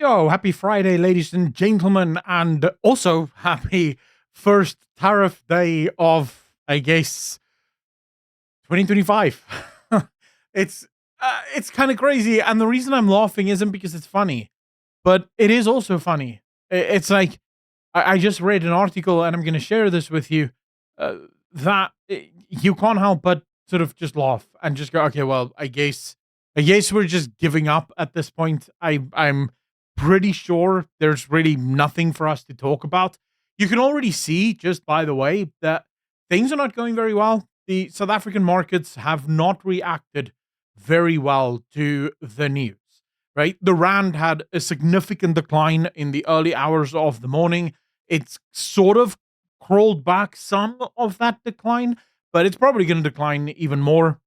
Yo, happy Friday, ladies and gentlemen, and also happy first tariff day of, I guess, 2025. it's it's kind of crazy, and the reason I'm laughing isn't because it's funny, but it is also funny. It's like I just read an article, and I'm going to share this with you. Uh, you can't help but sort of just laugh and just go, okay, well, I guess we're just giving up at this point. I'm pretty sure there's really nothing for us to talk about. You can already see, just by the way, that things are not going very well. The South African markets have not reacted very well to the news, right? The Rand had a significant decline in the early hours of the morning. It's sort of crawled back some of that decline, but it's probably going to decline even more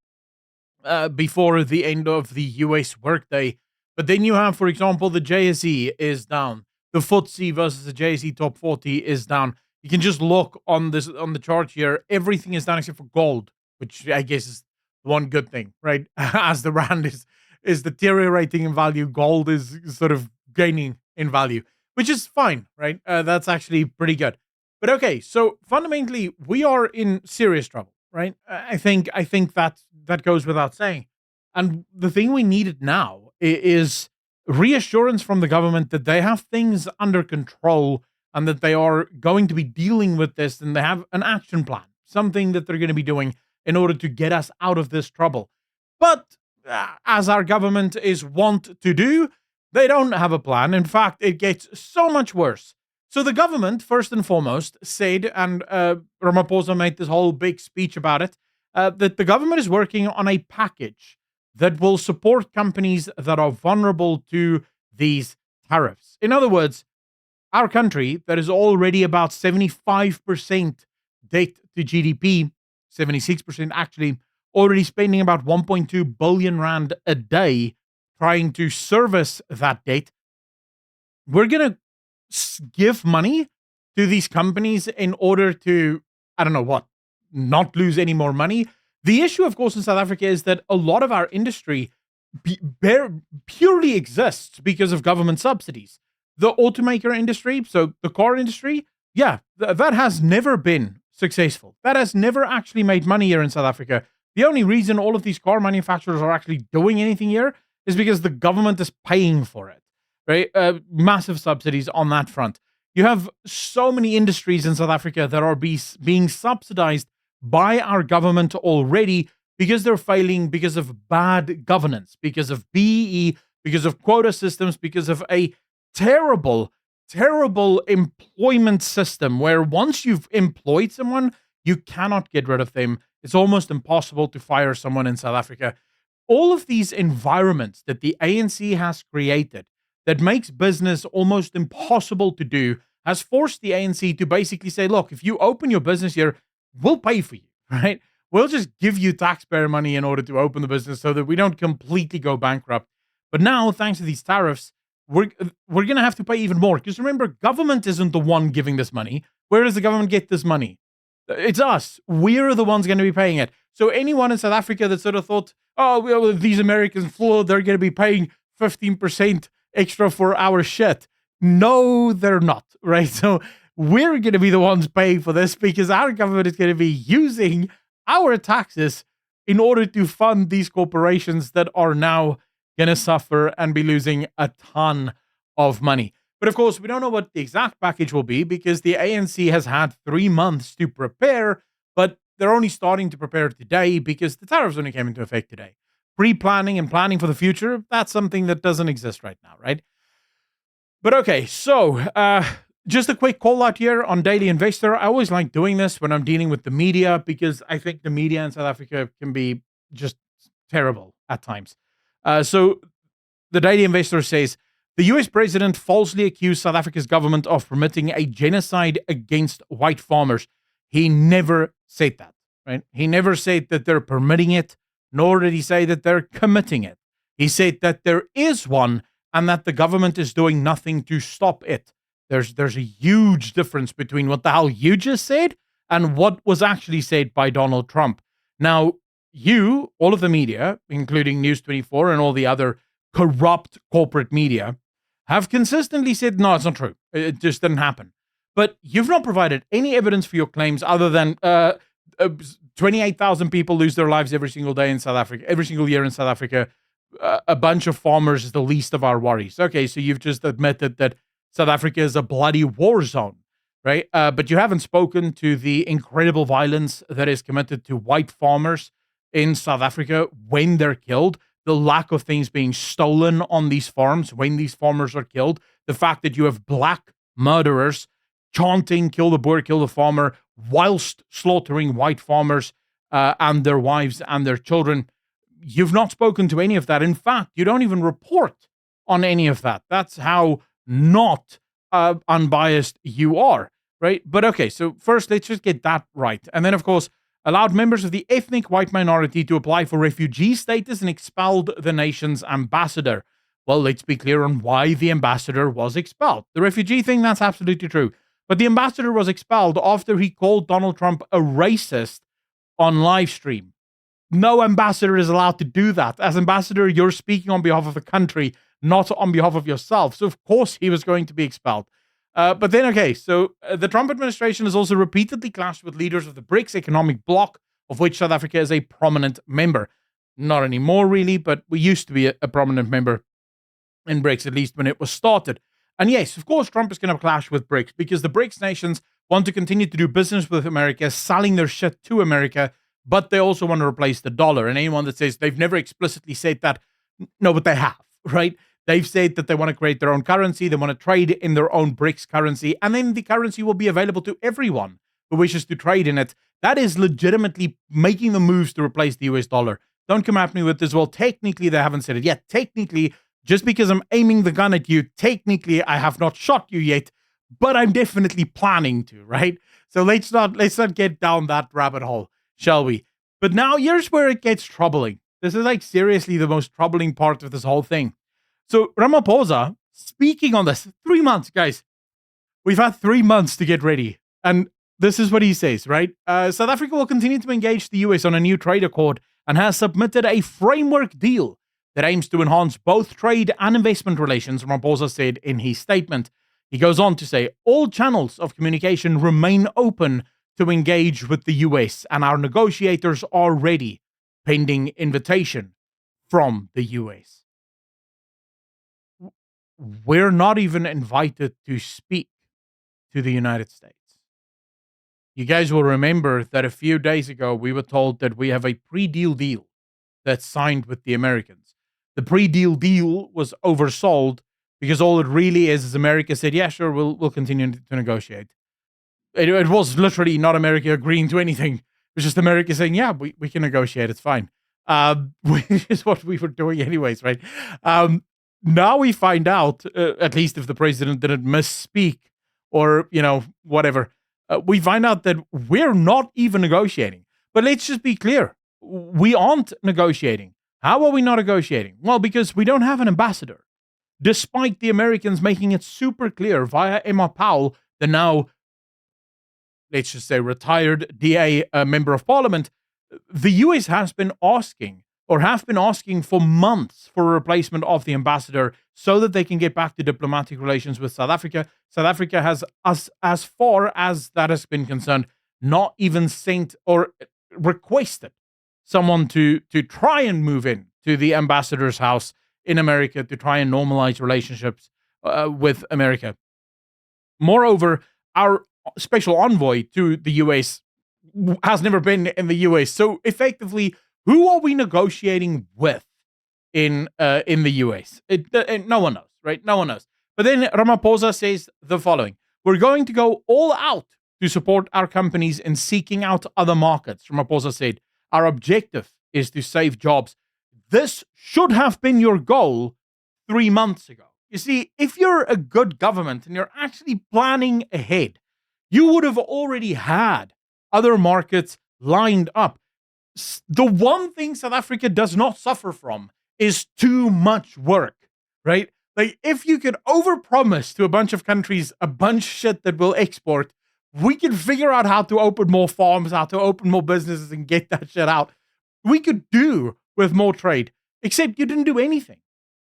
before the end of the US workday. But then you have, for example, the JSE is down. The FTSE versus the JSE top 40 is down. You can just look on the chart here. Everything is down except for gold, which I guess is one good thing, right? As the rand is deteriorating in value, gold is sort of gaining in value, which is fine, right? That's actually pretty good. But okay, so fundamentally, we are in serious trouble, right? I think that goes without saying. And the thing we needed now is reassurance from the government that they have things under control and that they are going to be dealing with this and they have an action plan, something that they're going to be doing in order to get us out of this trouble. But as our government is wont to do, they don't have a plan. In fact, it gets so much worse. So the government, first and foremost, said, and Ramaphosa made this whole big speech about it, that the government is working on a package that will support companies that are vulnerable to these tariffs. In other words, our country, that is already about 75% debt to GDP, 76% actually, already spending about 1.2 billion rand a day trying to service that debt. We're going to give money to these companies in order to, I don't know what, not lose any more money. The issue, of course, in South Africa is that a lot of our industry purely exists because of government subsidies. The automaker industry, so the car industry, yeah, that has never been successful. That has never actually made money here in South Africa. The only reason all of these car manufacturers are actually doing anything here is because the government is paying for it, right? Massive subsidies on that front. You have so many industries in South Africa that are being subsidized by our government already because they're failing because of bad governance, because of BEE, because of quota systems, because of a terrible, terrible employment system where once you've employed someone, you cannot get rid of them. It's almost impossible to fire someone in South Africa. All of these environments that the ANC has created that makes business almost impossible to do has forced the ANC to basically say, look, if you open your business here, we'll pay for you, right? We'll just give you taxpayer money in order to open the business so that we don't completely go bankrupt. But now, thanks to these tariffs, we're going to have to pay even more. Because remember, government isn't the one giving this money. Where does the government get this money? It's us. We're the ones going to be paying it. So anyone in South Africa that sort of thought, oh, well, these Americans, they're going to be paying 15% extra for our shit. No, they're not, right? So we're going to be the ones paying for this because our government is going to be using our taxes in order to fund these corporations that are now going to suffer and be losing a ton of money. But of course, we don't know what the exact package will be because the ANC has had 3 months to prepare, but they're only starting to prepare today because the tariffs only came into effect today. Pre-planning and planning for the future, that's something that doesn't exist right now, right? But okay, so just a quick call out here on Daily Investor. I always like doing this when I'm dealing with the media because I think the media in South Africa can be just terrible at times. So the Daily Investor says, the US president falsely accused South Africa's government of permitting a genocide against white farmers. He never said that, right? He never said that they're permitting it, nor did he say that they're committing it. He said that there is one and that the government is doing nothing to stop it. There's a huge difference between what the hell you just said and what was actually said by Donald Trump. Now, you, all of the media, including News 24 and all the other corrupt corporate media, have consistently said, no, it's not true. It just didn't happen. But you've not provided any evidence for your claims other than 28,000 people lose their lives every single day in South Africa, every single year in South Africa. A bunch of farmers is the least of our worries. Okay, so you've just admitted that South Africa is a bloody war zone, right? But you haven't spoken to the incredible violence that is committed to white farmers in South Africa when they're killed, the lack of things being stolen on these farms when these farmers are killed, the fact that you have black murderers chanting, kill the boer, kill the farmer, whilst slaughtering white farmers and their wives and their children. You've not spoken to any of that. In fact, you don't even report on any of that. That's how not unbiased you are, right? But okay, so first, let's just get that right. And then, of course, allowed members of the ethnic white minority to apply for refugee status and expelled the nation's ambassador. Well, let's be clear on why the ambassador was expelled. The refugee thing, that's absolutely true. But the ambassador was expelled after he called Donald Trump a racist on live stream. No ambassador is allowed to do that. As ambassador, you're speaking on behalf of the country, not on behalf of yourself. So, of course, he was going to be expelled. But then, okay, so the Trump administration has also repeatedly clashed with leaders of the BRICS economic bloc, of which South Africa is a prominent member. Not anymore, really, but we used to be a prominent member in BRICS, at least when it was started. And yes, of course, Trump is going to clash with BRICS because the BRICS nations want to continue to do business with America, selling their shit to America, but they also want to replace the dollar. And anyone that says they've never explicitly said that, no, but they have, right? They've said that they want to create their own currency, they want to trade in their own BRICS currency, and then the currency will be available to everyone who wishes to trade in it. That is legitimately making the moves to replace the US dollar. Don't come at me with this, well, technically they haven't said it yet. Technically, just because I'm aiming the gun at you, technically I have not shot you yet, but I'm definitely planning to, right? So let's not get down that rabbit hole, shall we? But now here's where it gets troubling. This is like seriously the most troubling part of this whole thing. So Ramaphosa, speaking on this, 3 months, guys. We've had 3 months to get ready. And this is what he says, right? South Africa will continue to engage the US on a new trade accord and has submitted a framework deal that aims to enhance both trade and investment relations, Ramaphosa said in his statement. He goes on to say, all channels of communication remain open to engage with the US, and our negotiators are ready, pending invitation from the US. We're not even invited to speak to the United States. You guys will remember that a few days ago, we were told that we have a pre-deal deal that's signed with the Americans. The pre-deal deal was oversold because all it really is America said, yeah, sure, we'll continue to negotiate. It was literally not America agreeing to anything. It was just America saying, yeah, we can negotiate. It's fine. Which is what we were doing anyways, right? Now we find out, at least if the president didn't misspeak or, whatever, we find out that we're not even negotiating. But let's just be clear. We aren't negotiating. How are we not negotiating? Well, because we don't have an ambassador. Despite the Americans making it super clear via Emma Powell, the now, let's just say, retired DA member of parliament, the US have been asking for months for a replacement of the ambassador so that they can get back to diplomatic relations with South Africa. South Africa has, as far as that has been concerned, not even sent or requested someone to try and move in to the ambassador's house in America to try and normalize relationships with America. Moreover, our special envoy to the US has never been in the US. So effectively, who are we negotiating with in the US? No one knows, right? No one knows. But then Ramaphosa says the following: we're going to go all out to support our companies in seeking out other markets. Ramaphosa said, our objective is to save jobs. This should have been your goal 3 months ago. You see, if you're a good government and you're actually planning ahead, you would have already had other markets lined up. The one thing South Africa does not suffer from is too much work, right? Like, if you could overpromise to a bunch of countries a bunch of shit that will export, we could figure out how to open more farms, how to open more businesses and get that shit out. We could do with more trade, except you didn't do anything.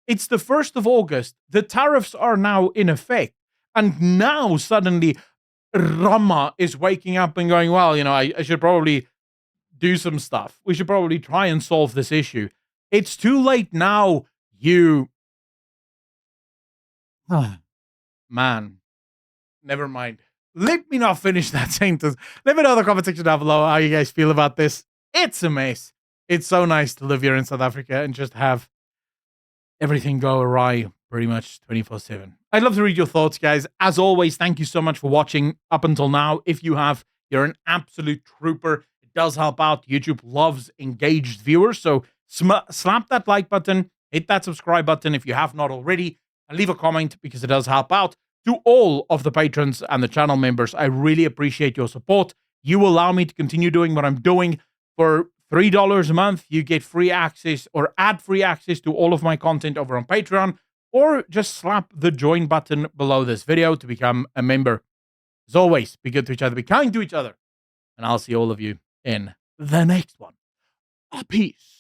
It's the 1st of August. The tariffs are now in effect. And now suddenly Rama is waking up and going, well, I should probably do some stuff. We should probably try and solve this issue. It's too late now, you. Man, never mind. Let me not finish that sentence. Let me know in the comment section down below how you guys feel about this. It's a mess. It's so nice to live here in South Africa and just have everything go awry pretty much 24/7. I'd love to read your thoughts, guys. As always, thank you so much for watching up until now. If you have, you're an absolute trooper. It does help out. YouTube loves engaged viewers. So slap that like button, hit that subscribe button if you have not already, and leave a comment because it does help out. To all of the patrons and the channel members, I really appreciate your support. You allow me to continue doing what I'm doing. For $3 a month, you get free access or ad-free access to all of my content over on Patreon, or just slap the join button below this video to become a member. As always, be good to each other, be kind to each other, and I'll see all of you in the next one. Peace.